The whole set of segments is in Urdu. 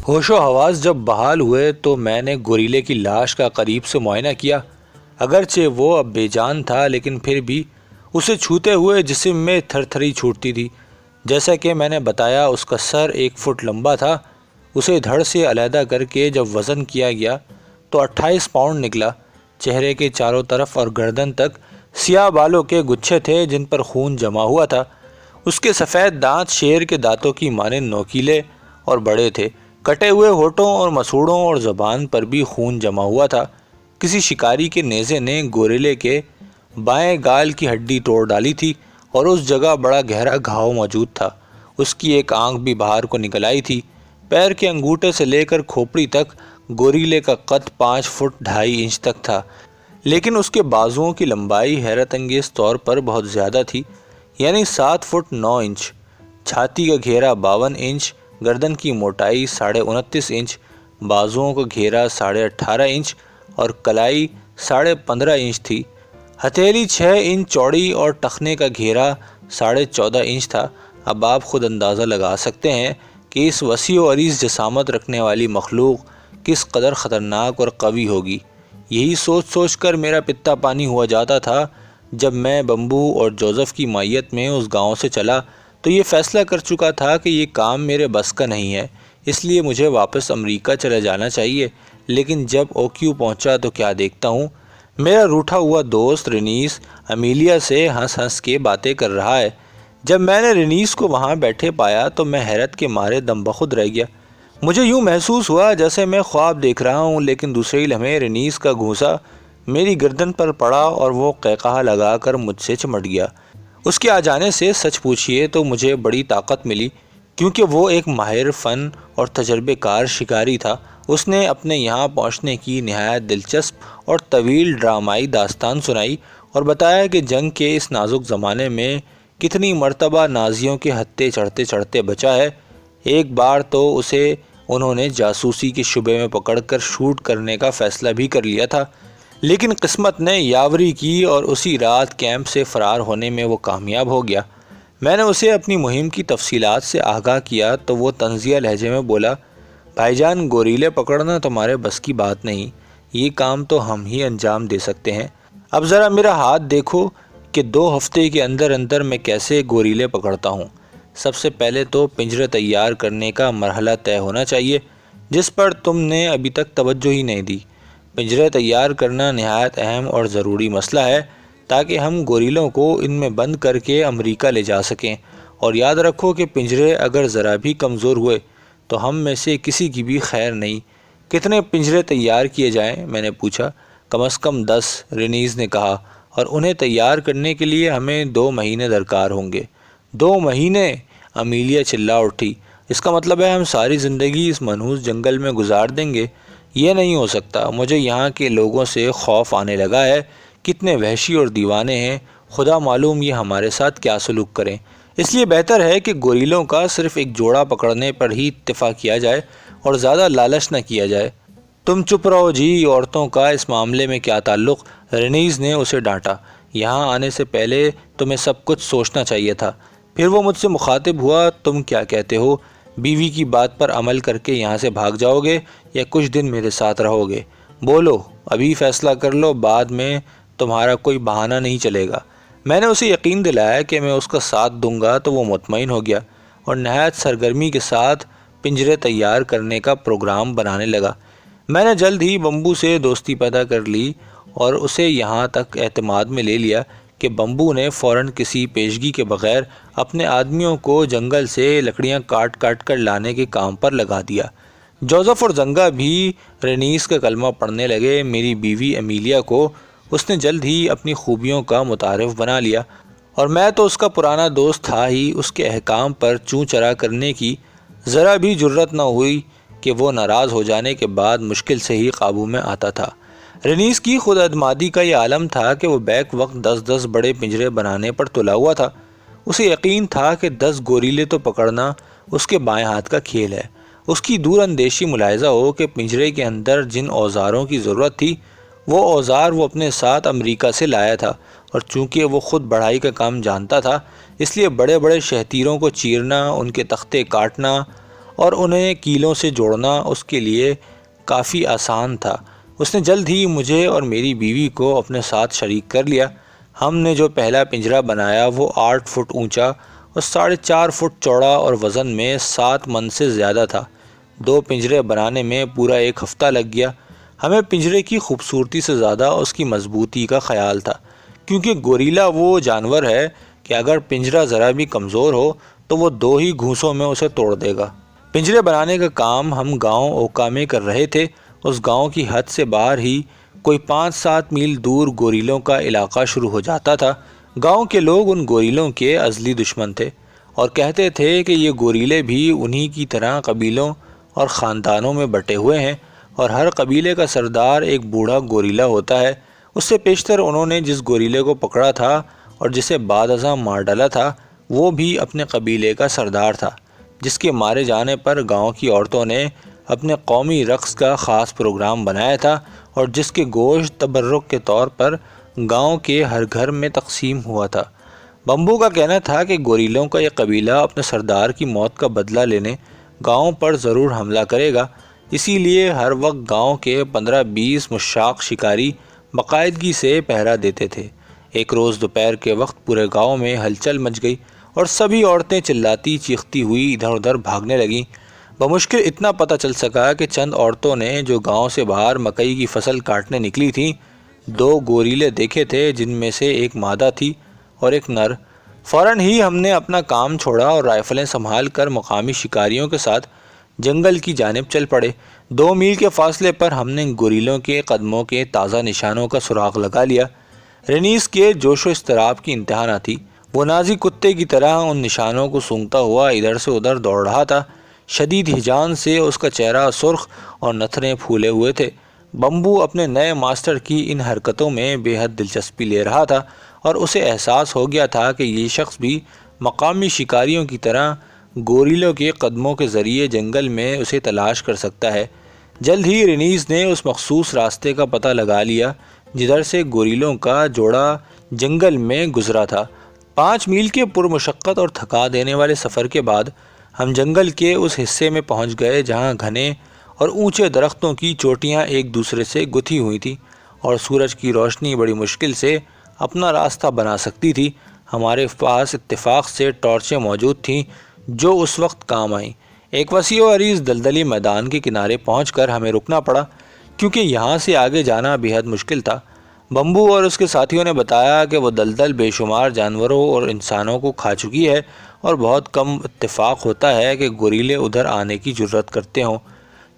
ہوش و حواس جب بحال ہوئے تو میں نے گوریلے کی لاش کا قریب سے معائنہ کیا۔ اگرچہ وہ اب بے جان تھا لیکن پھر بھی اسے چھوتے ہوئے جسم میں تھر تھری چھوٹتی تھی۔ جیسا کہ میں نے بتایا اس کا سر 1 فٹ لمبا تھا۔ اسے دھڑ سے علیحدہ کر کے جب وزن کیا گیا تو 28 پاؤنڈ نکلا۔ چہرے کے چاروں طرف اور گردن تک سیاہ بالوں کے گچھے تھے جن پر خون جمع ہوا تھا۔ اس کے سفید دانت شیر کے دانتوں کی مانند نوکیلے اور بڑے تھے۔ کٹے ہوئے ہونٹوں اور مسوڑوں اور زبان پر بھی خون جمع ہوا تھا۔ کسی شکاری کے نیزے نے گوریلے کے بائیں گال کی ہڈی توڑ ڈالی تھی اور اس جگہ بڑا گہرا گھاؤ موجود تھا۔ اس کی ایک آنکھ بھی باہر کو نکل آئی تھی۔ پیر کے انگوٹھے سے لے کر کھوپڑی تک گوریلے کا قد 5 فٹ 2.5 انچ تک تھا، لیکن اس کے بازوؤں کی لمبائی حیرت انگیز طور پر بہت زیادہ تھی، یعنی 7 فٹ 9 انچ۔ چھاتی کا گھیرا 52 انچ، گردن کی موٹائی 29.5 انچ، بازوؤں کا گھیرا 18.5 انچ اور کلائی 15.5 انچ تھی۔ ہتھیلی 6 انچ چوڑی اور ٹخنے کا گھیرا 14.5 انچ تھا۔ اب آپ خود اندازہ لگا سکتے ہیں کہ اس وسیع و عریض جسامت رکھنے والی مخلوق کس قدر خطرناک اور قوی ہوگی۔ یہی سوچ سوچ کر میرا پتا پانی ہوا جاتا تھا۔ جب میں بمبو اور جوزف کی مائیت میں اس گاؤں سے چلا تو یہ فیصلہ کر چکا تھا کہ یہ کام میرے بس کا نہیں ہے، اس لیے مجھے واپس امریکہ چلے جانا چاہیے۔ لیکن جب اوکیو پہنچا تو کیا دیکھتا ہوں، میرا روٹھا ہوا دوست رینیس امیلیا سے ہنس ہنس کے باتیں کر رہا ہے۔ جب میں نے رینیس کو وہاں بیٹھے پایا تو میں حیرت کے مارے دم بخود رہ گیا۔ مجھے یوں محسوس ہوا جیسے میں خواب دیکھ رہا ہوں، لیکن دوسرے ہی لمحے رینیس کا گھونسا میری گردن پر پڑا اور وہ قہقہہ لگا کر مجھ سے چمٹ گیا۔ اس کے آ جانے سے سچ پوچھیے تو مجھے بڑی طاقت ملی، کیونکہ وہ ایک ماہر فن اور تجربے کار شکاری تھا۔ اس نے اپنے یہاں پہنچنے کی نہایت دلچسپ اور طویل ڈرامائی داستان سنائی اور بتایا کہ جنگ کے اس نازک زمانے میں کتنی مرتبہ نازیوں کے ہتھے چڑھتے چڑھتے بچا ہے۔ ایک بار تو اسے انہوں نے جاسوسی کے شبے میں پکڑ کر شوٹ کرنے کا فیصلہ بھی کر لیا تھا، لیکن قسمت نے یاوری کی اور اسی رات کیمپ سے فرار ہونے میں وہ کامیاب ہو گیا۔ میں نے اسے اپنی مہم کی تفصیلات سے آگاہ کیا تو وہ طنزیہ لہجے میں بولا، بھائی جان، گوریلے پکڑنا تمہارے بس کی بات نہیں، یہ کام تو ہم ہی انجام دے سکتے ہیں۔ اب ذرا میرا ہاتھ دیکھو کہ 2 ہفتے کے اندر اندر میں کیسے گوریلے پکڑتا ہوں۔ سب سے پہلے تو پنجرے تیار کرنے کا مرحلہ طے ہونا چاہیے، جس پر تم نے ابھی تک توجہ ہی نہیں دی۔ پنجرے تیار کرنا نہایت اہم اور ضروری مسئلہ ہے تاکہ ہم گوریلوں کو ان میں بند کر کے امریکہ لے جا سکیں، اور یاد رکھو کہ پنجرے اگر ذرا بھی کمزور ہوئے تو ہم میں سے کسی کی بھی خیر نہیں۔ کتنے پنجرے تیار کیے جائیں؟ میں نے پوچھا۔ کم از کم 10، رینیز نے کہا، اور انہیں تیار کرنے کے لیے ہمیں 2 مہینے درکار ہوں گے۔ 2 مہینے؟ امیلیا چلا اٹھی۔ اس کا مطلب ہے ہم ساری زندگی اس منحوس جنگل میں گزار دیں گے؟ یہ نہیں ہو سکتا۔ مجھے یہاں کے لوگوں سے خوف آنے لگا ہے۔ کتنے وحشی اور دیوانے ہیں، خدا معلوم یہ ہمارے ساتھ کیا سلوک کریں۔ اس لیے بہتر ہے کہ گوریلوں کا صرف ایک جوڑا پکڑنے پر ہی اتفاق کیا جائے اور زیادہ لالچ نہ کیا جائے۔ تم چپ رہو جی، عورتوں کا اس معاملے میں کیا تعلق؟ رینیز نے اسے ڈانٹا۔ یہاں آنے سے پہلے تمہیں سب کچھ سوچنا چاہیے تھا۔ پھر وہ مجھ سے مخاطب ہوا، تم کیا کہتے ہو؟ بیوی کی بات پر عمل کر کے یہاں سے بھاگ جاؤ گے یا کچھ دن میرے ساتھ رہو گے؟ بولو، ابھی فیصلہ کر لو، بعد میں تمہارا کوئی بہانہ نہیں چلے گا۔ میں نے اسے یقین دلایا کہ میں اس کا ساتھ دوں گا تو وہ مطمئن ہو گیا اور نہایت سرگرمی کے ساتھ پنجرے تیار کرنے کا پروگرام بنانے لگا۔ میں نے جلد ہی بمبو سے دوستی پیدا کر لی اور اسے یہاں تک اعتماد میں لے لیا کہ بمبو نے فوراً کسی پیشگی کے بغیر اپنے آدمیوں کو جنگل سے لکڑیاں کاٹ کاٹ کر لانے کے کام پر لگا دیا۔ جوزف اور زنگا بھی رینیس کا کلمہ پڑھنے لگے۔ میری بیوی امیلیا کو اس نے جلد ہی اپنی خوبیوں کا متعارف بنا لیا، اور میں تو اس کا پرانا دوست تھا ہی۔ اس کے احکام پر چوں چرا کرنے کی ذرا بھی جرت نہ ہوئی کہ وہ ناراض ہو جانے کے بعد مشکل سے ہی قابو میں آتا تھا۔ رینیس کی خود اعتمادی کا یہ عالم تھا کہ وہ بیک وقت 10 بڑے پنجرے بنانے پر تلا ہوا تھا۔ اسے یقین تھا کہ 10 گوریلے تو پکڑنا اس کے بائیں ہاتھ کا کھیل ہے۔ اس کی دور اندیشی ملاحظہ ہو کہ پنجرے کے اندر جن اوزاروں کی ضرورت تھی وہ اوزار وہ اپنے ساتھ امریکہ سے لایا تھا، اور چونکہ وہ خود بڑھائی کا کام جانتا تھا اس لیے بڑے بڑے شہتیروں کو چیرنا، ان کے تختے کاٹنا اور انہیں کیلوں سے جوڑنا اس کے لیے کافی آسان تھا۔ اس نے جلد ہی مجھے اور میری بیوی کو اپنے ساتھ شریک کر لیا۔ ہم نے جو پہلا پنجرا بنایا وہ 8 فٹ اونچا اور 4.5 فٹ چوڑا اور وزن میں 7 من سے زیادہ تھا۔ 2 پنجرے بنانے میں پورا 1 ہفتہ لگ گیا۔ ہمیں پنجرے کی خوبصورتی سے زیادہ اس کی مضبوطی کا خیال تھا، کیونکہ گوریلا وہ جانور ہے کہ اگر پنجرا ذرا بھی کمزور ہو تو وہ 2 ہی گھونسوں میں اسے توڑ دے گا۔ پنجرے بنانے کا کام ہم گاؤں اوکا میں کر رہے تھے۔ اس گاؤں کی حد سے باہر ہی کوئی 5-7 میل دور گوریلوں کا علاقہ شروع ہو جاتا تھا۔ گاؤں کے لوگ ان گوریلوں کے ازلی دشمن تھے اور کہتے تھے کہ یہ گوریلے بھی انہی کی طرح قبیلوں اور خاندانوں میں بٹے ہوئے ہیں اور ہر قبیلے کا سردار ایک بوڑھا گوریلا ہوتا ہے۔ اس سے پیشتر انہوں نے جس گوریلے کو پکڑا تھا اور جسے بعد ازاں مار ڈالا تھا وہ بھی اپنے قبیلے کا سردار تھا، جس کے مارے جانے پر گاؤں کی عورتوں نے اپنے قومی رقص کا خاص پروگرام بنایا تھا اور جس کے گوشت تبرک کے طور پر گاؤں کے ہر گھر میں تقسیم ہوا تھا۔ بمبو کا کہنا تھا کہ گوریلوں کا یہ قبیلہ اپنے سردار کی موت کا بدلہ لینے گاؤں پر ضرور حملہ کرے گا، اسی لیے ہر وقت گاؤں کے 15-20 مشاق شکاری باقاعدگی سے پہرا دیتے تھے۔ ایک روز دوپہر کے وقت پورے گاؤں میں ہلچل مچ گئی اور سبھی عورتیں چلاتی چیختی ہوئی ادھر ادھر بھاگنے لگیں۔ بمشکل اتنا پتہ چل سکا کہ چند عورتوں نے جو گاؤں سے باہر مکئی کی فصل کاٹنے نکلی تھیں 2 گوریلے دیکھے تھے، جن میں سے ایک مادہ تھی اور ایک نر۔ فوراً ہی ہم نے اپنا کام چھوڑا اور رائفلیں سنبھال کر مقامی شکاریوں کے ساتھ جنگل کی جانب چل پڑے۔ 2 میل کے فاصلے پر ہم نے گوریلوں کے قدموں کے تازہ نشانوں کا سراغ لگا لیا۔ رینیس کے جوش و اضطراب کی انتہا نہ تھی۔ وہ نازک کتے کی طرح ان نشانوں کو سونگھتا ہوا ادھر سے ادھر دوڑ رہا تھا۔ شدید ہیجان سے اس کا چہرہ سرخ اور نتھنے پھولے ہوئے تھے۔ بمبو اپنے نئے ماسٹر کی ان حرکتوں میں بے حد دلچسپی لے رہا تھا اور اسے احساس ہو گیا تھا کہ یہ شخص بھی مقامی شکاریوں کی طرح گوریلوں کے قدموں کے ذریعے جنگل میں اسے تلاش کر سکتا ہے۔ جلد ہی رینیس نے اس مخصوص راستے کا پتہ لگا لیا جدھر سے گوریلوں کا جوڑا جنگل میں گزرا تھا۔ 5 میل کے پرمشقت اور تھکا دینے والے سفر کے بعد ہم جنگل کے اس حصے میں پہنچ گئے جہاں گھنے اور اونچے درختوں کی چوٹیاں ایک دوسرے سے گتھی ہوئی تھیں اور سورج کی روشنی بڑی مشکل سے اپنا راستہ بنا سکتی تھی۔ ہمارے پاس اتفاق سے ٹارچیں موجود تھیں جو اس وقت کام آئیں۔ ایک وسیع و عریض دلدلی میدان کے کنارے پہنچ کر ہمیں رکنا پڑا کیونکہ یہاں سے آگے جانا بے حد مشکل تھا۔ بمبو اور اس کے ساتھیوں نے بتایا کہ وہ دلدل بے شمار جانوروں اور انسانوں کو کھا چکی ہے اور بہت کم اتفاق ہوتا ہے کہ گوریلے ادھر آنے کی جرت کرتے ہوں۔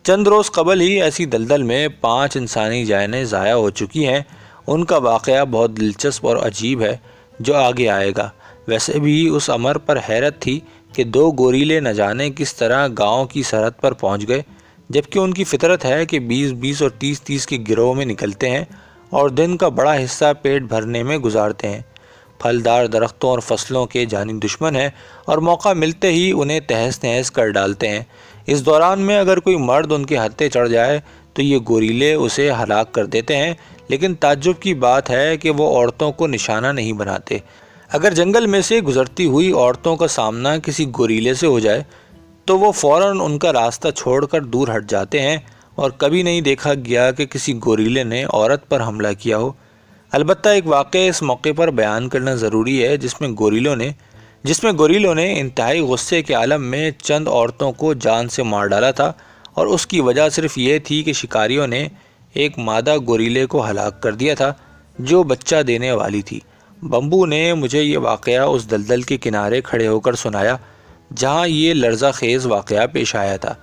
چند روز قبل ہی ایسی دلدل میں 5 انسانی جانیں ضائع ہو چکی ہیں۔ ان کا واقعہ بہت دلچسپ اور عجیب ہے جو آگے آئے گا۔ ویسے بھی اس امر پر حیرت تھی کہ 2 گوریلے نہ جانے کس طرح گاؤں کی سرحد پر پہنچ گئے، جبکہ ان کی فطرت ہے کہ 20-20 اور 30-30 کے گروہ میں نکلتے ہیں اور دن کا بڑا حصہ پیٹ بھرنے میں گزارتے ہیں۔ پھلدار درختوں اور فصلوں کے جانی دشمن ہیں اور موقع ملتے ہی انہیں تہس نہس کر ڈالتے ہیں۔ اس دوران میں اگر کوئی مرد ان کے ہتھے چڑھ جائے تو یہ گوریلے اسے ہلاک کر دیتے ہیں، لیکن تعجب کی بات ہے کہ وہ عورتوں کو نشانہ نہیں بناتے۔ اگر جنگل میں سے گزرتی ہوئی عورتوں کا سامنا کسی گوریلے سے ہو جائے تو وہ فوراً ان کا راستہ چھوڑ کر دور ہٹ جاتے ہیں اور کبھی نہیں دیکھا گیا کہ کسی گوریلے نے عورت پر حملہ کیا ہو۔ البتہ ایک واقعہ اس موقع پر بیان کرنا ضروری ہے جس میں گوریلوں نے انتہائی غصے کے عالم میں چند عورتوں کو جان سے مار ڈالا تھا اور اس کی وجہ صرف یہ تھی کہ شکاریوں نے ایک مادہ گوریلے کو ہلاک کر دیا تھا جو بچہ دینے والی تھی۔ بمبو نے مجھے یہ واقعہ اس دلدل کے کنارے کھڑے ہو کر سنایا جہاں یہ لرزہ خیز واقعہ پیش آیا تھا۔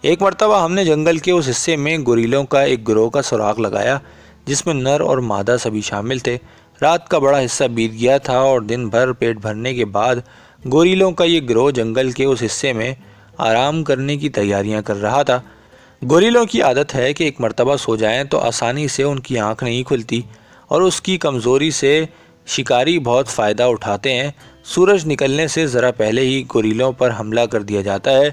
ایک مرتبہ ہم نے جنگل کے اس حصے میں گوریلوں کا ایک گروہ کا سراغ لگایا جس میں نر اور مادہ سبھی شامل تھے۔ رات کا بڑا حصہ بیت گیا تھا اور دن بھر پیٹ بھرنے کے بعد گوریلوں کا یہ گروہ جنگل کے اس حصے میں آرام کرنے کی تیاریاں کر رہا تھا۔ گوریلوں کی عادت ہے کہ ایک مرتبہ سو جائیں تو آسانی سے ان کی آنکھ نہیں کھلتی اور اس کی کمزوری سے شکاری بہت فائدہ اٹھاتے ہیں۔ سورج نکلنے سے ذرا پہلے ہی گوریلوں پر حملہ کر دیا جاتا ہے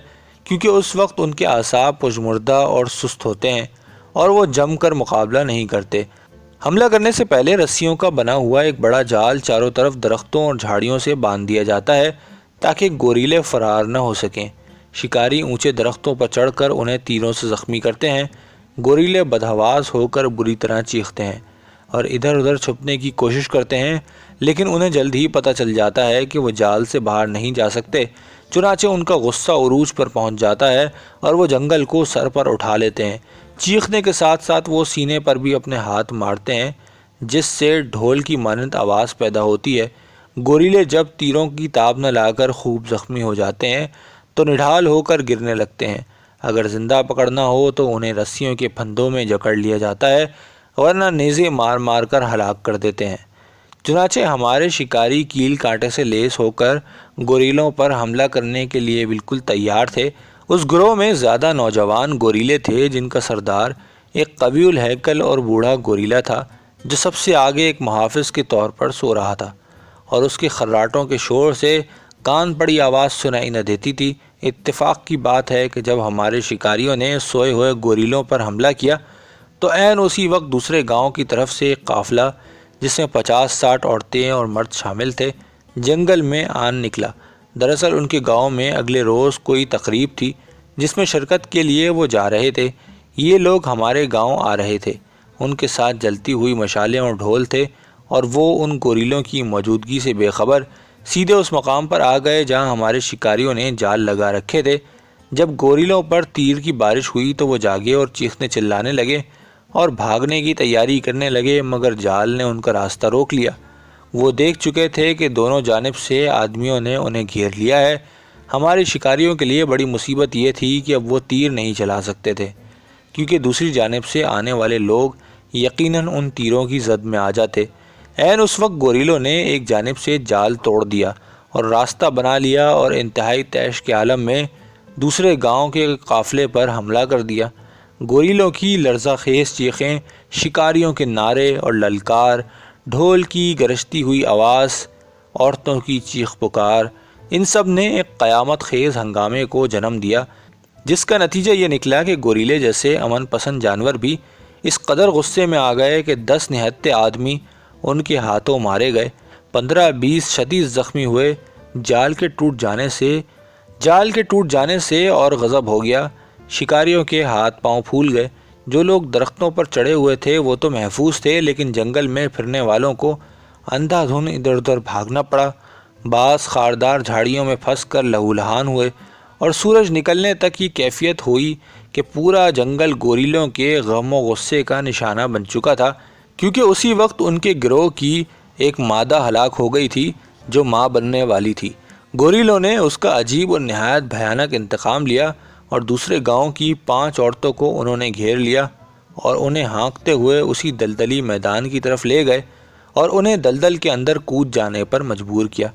کیونکہ اس وقت ان کے اعصاب پژمردہ اور سست ہوتے ہیں اور وہ جم کر مقابلہ نہیں کرتے۔ حملہ کرنے سے پہلے رسیوں کا بنا ہوا ایک بڑا جال چاروں طرف درختوں اور جھاڑیوں سے باندھ دیا جاتا ہے تاکہ گوریلے فرار نہ ہو سکیں۔ شکاری اونچے درختوں پر چڑھ کر انہیں تیروں سے زخمی کرتے ہیں۔ گوریلے بدحواس ہو کر بری طرح چیختے ہیں اور ادھر ادھر چھپنے کی کوشش کرتے ہیں، لیکن انہیں جلد ہی پتہ چل جاتا ہے کہ وہ جال سے باہر نہیں جا سکتے۔ چنانچہ ان کا غصہ عروج پر پہنچ جاتا ہے اور وہ جنگل کو سر پر اٹھا لیتے ہیں۔ چیخنے کے ساتھ ساتھ وہ سینے پر بھی اپنے ہاتھ مارتے ہیں، جس سے ڈھول کی مانند آواز پیدا ہوتی ہے۔ گوریلے جب تیروں کی تاب نہ لا کر خوب زخمی ہو جاتے ہیں تو نڈھال ہو کر گرنے لگتے ہیں۔ اگر زندہ پکڑنا ہو تو انہیں رسیوں کے پھندوں میں جکڑ لیا جاتا ہے، ورنہ نیزے مار مار کر ہلاک کر دیتے ہیں۔ چنانچہ ہمارے شکاری کیل کانٹے سے لیس ہو کر گوریلوں پر حملہ کرنے کے لیے بالکل تیار تھے۔ اس گروہ میں زیادہ نوجوان گوریلے تھے، جن کا سردار ایک قوی الہیکل اور بوڑھا گوریلا تھا، جو سب سے آگے ایک محافظ کے طور پر سو رہا تھا، اور اس کے خراٹوں کے شور سے کان پڑی آواز سنائی نہ دیتی تھی۔ اتفاق کی بات ہے کہ جب ہمارے شکاریوں نے سوئے ہوئے گوریلوں پر حملہ کیا تو عین اسی وقت دوسرے گاؤں کی طرف سے ایک قافلہ، جس میں 50-60 عورتیں اور مرد شامل تھے، جنگل میں آن نکلا۔ دراصل ان کے گاؤں میں اگلے روز کوئی تقریب تھی جس میں شرکت کے لیے وہ جا رہے تھے۔ یہ لوگ ہمارے گاؤں آ رہے تھے، ان کے ساتھ جلتی ہوئی مشالیں اور ڈھول تھے، اور وہ ان گوریلوں کی موجودگی سے بے خبر سیدھے اس مقام پر آ گئے جہاں ہمارے شکاریوں نے جال لگا رکھے تھے۔ جب گوریلوں پر تیر کی بارش ہوئی تو وہ جاگے اور چیخنے چلانے لگے اور بھاگنے کی تیاری کرنے لگے، مگر جال نے ان کا راستہ روک لیا۔ وہ دیکھ چکے تھے کہ دونوں جانب سے آدمیوں نے انہیں گھیر لیا ہے۔ ہمارے شکاریوں کے لیے بڑی مصیبت یہ تھی کہ اب وہ تیر نہیں چلا سکتے تھے، کیونکہ دوسری جانب سے آنے والے لوگ یقیناً ان تیروں کی زد میں آ جاتے۔ عین اس وقت گوریلوں نے ایک جانب سے جال توڑ دیا اور راستہ بنا لیا اور انتہائی طیش کے عالم میں دوسرے گاؤں کے قافلے پر حملہ کر دیا۔ گوریلوں کی لرزہ خیز چیخیں، شکاریوں کے نعرے اور للکار، ڈھول کی گرجتی ہوئی آواز، عورتوں کی چیخ پکار، ان سب نے ایک قیامت خیز ہنگامے کو جنم دیا، جس کا نتیجہ یہ نکلا کہ گوریلے جیسے امن پسند جانور بھی اس قدر غصے میں آ گئے کہ 10 نہتے آدمی ان کے ہاتھوں مارے گئے، 15-20 شدید زخمی ہوئے۔ جال کے ٹوٹ جانے سے اور غضب ہو گیا۔ شکاریوں کے ہاتھ پاؤں پھول گئے۔ جو لوگ درختوں پر چڑھے ہوئے تھے وہ تو محفوظ تھے، لیکن جنگل میں پھرنے والوں کو اندھا دھند ادھر ادھر بھاگنا پڑا۔ بعض خاردار جھاڑیوں میں پھنس کر لہولہان ہوئے، اور سورج نکلنے تک یہ کیفیت ہوئی کہ پورا جنگل گوریلوں کے غم و غصے کا نشانہ بن چکا تھا، کیونکہ اسی وقت ان کے گروہ کی ایک مادہ ہلاک ہو گئی تھی جو ماں بننے والی تھی۔ گوریلوں نے اس کا عجیب اور نہایت بھیانک انتقام لیا، اور دوسرے گاؤں کی 5 عورتوں کو انہوں نے گھیر لیا اور انہیں ہانکتے ہوئے اسی دلدلی میدان کی طرف لے گئے اور انہیں دلدل کے اندر کود جانے پر مجبور کیا،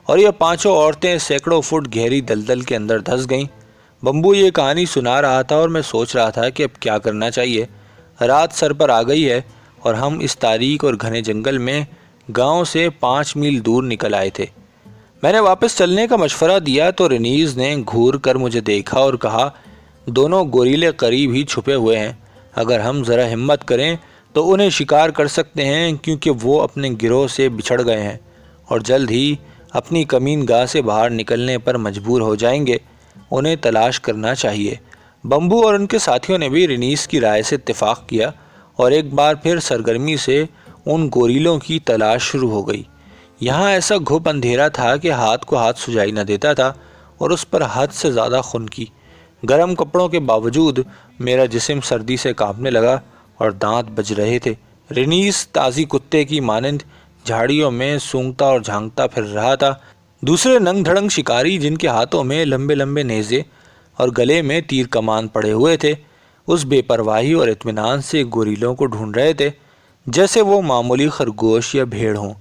اور یہ 5 عورتیں سینکڑوں فٹ گہری دلدل کے اندر دھس گئیں۔ بمبو یہ کہانی سنا رہا تھا اور میں سوچ رہا تھا کہ اب کیا کرنا چاہیے۔ رات سر پر آ گئی ہے اور ہم اس تاریک اور گھنے جنگل میں گاؤں سے 5 میل دور نکل آئے تھے۔ میں نے واپس چلنے کا مشورہ دیا تو رینیز نے گھور کر مجھے دیکھا اور کہا، دونوں گوریلے قریب ہی چھپے ہوئے ہیں، اگر ہم ذرا ہمت کریں تو انہیں شکار کر سکتے ہیں، کیونکہ وہ اپنے گروہ سے بچھڑ گئے ہیں اور جلد ہی اپنی کمین گاہ سے باہر نکلنے پر مجبور ہو جائیں گے۔ انہیں تلاش کرنا چاہیے۔ بمبو اور ان کے ساتھیوں نے بھی رینیز کی رائے سے اتفاق کیا، اور ایک بار پھر سرگرمی سے ان گوریلوں کی تلاش شروع ہو گئی۔ یہاں ایسا گھپ اندھیرا تھا کہ ہاتھ کو ہاتھ سجائی نہ دیتا تھا، اور اس پر حد سے زیادہ خنکی۔ گرم کپڑوں کے باوجود میرا جسم سردی سے کانپنے لگا اور دانت بج رہے تھے۔ رینیز تازی کتے کی مانند جھاڑیوں میں سونگتا اور جھانکتا پھر رہا تھا۔ دوسرے ننگ دھڑنگ شکاری، جن کے ہاتھوں میں لمبے لمبے نیزے اور گلے میں تیر کمان پڑے ہوئے تھے، اس بے پرواہی اور اطمینان سے گوریلوں کو ڈھونڈ رہے تھے جیسے وہ معمولی خرگوش یا بھیڑ ہوں۔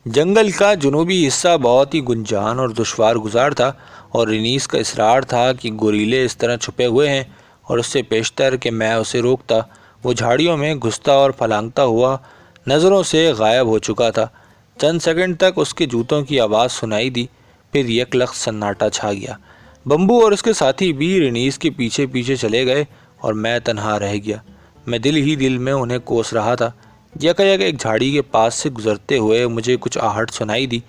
جنگل کا جنوبی حصہ بہت ہی گنجان اور دشوار گزار تھا، اور رینیز کا اصرار تھا کہ گوریلے اس طرح چھپے ہوئے ہیں، اور اس سے پیشتر کہ میں اسے روکتا، وہ جھاڑیوں میں گھستا اور پھلانگتا ہوا نظروں سے غائب ہو چکا تھا۔ چند سیکنڈ تک اس کے جوتوں کی آواز سنائی دی، پھر یک لخت سناٹا چھا گیا۔ بمبو اور اس کے ساتھی بھی رینیز کے پیچھے پیچھے چلے گئے اور میں تنہا رہ گیا۔ میں دل ہی دل میں انہیں کوس رہا تھا۔ یکایک ایک جھاڑی کے پاس سے گزرتے ہوئے مجھے کچھ آہٹ سنائی دی،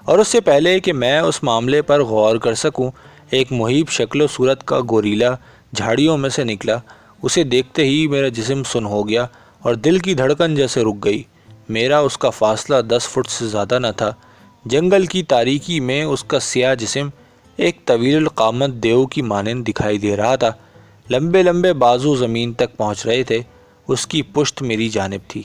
اور اس سے پہلے کہ میں اس معاملے پر غور کر سکوں ایک مہیب شکل و صورت کا گوریلا جھاڑیوں میں سے نکلا۔ اسے دیکھتے ہی میرا جسم سن ہو گیا اور دل کی دھڑکن جیسے رک گئی۔ میرا اس کا فاصلہ 10 فٹ سے زیادہ نہ تھا۔ جنگل کی تاریکی میں اس کا سیاہ جسم ایک طویل القامت دیو کی مانند دکھائی دے رہا تھا۔ لمبے لمبے بازو زمین تک پہنچ رہے تھے۔ اس کی پشت میری جانب تھی۔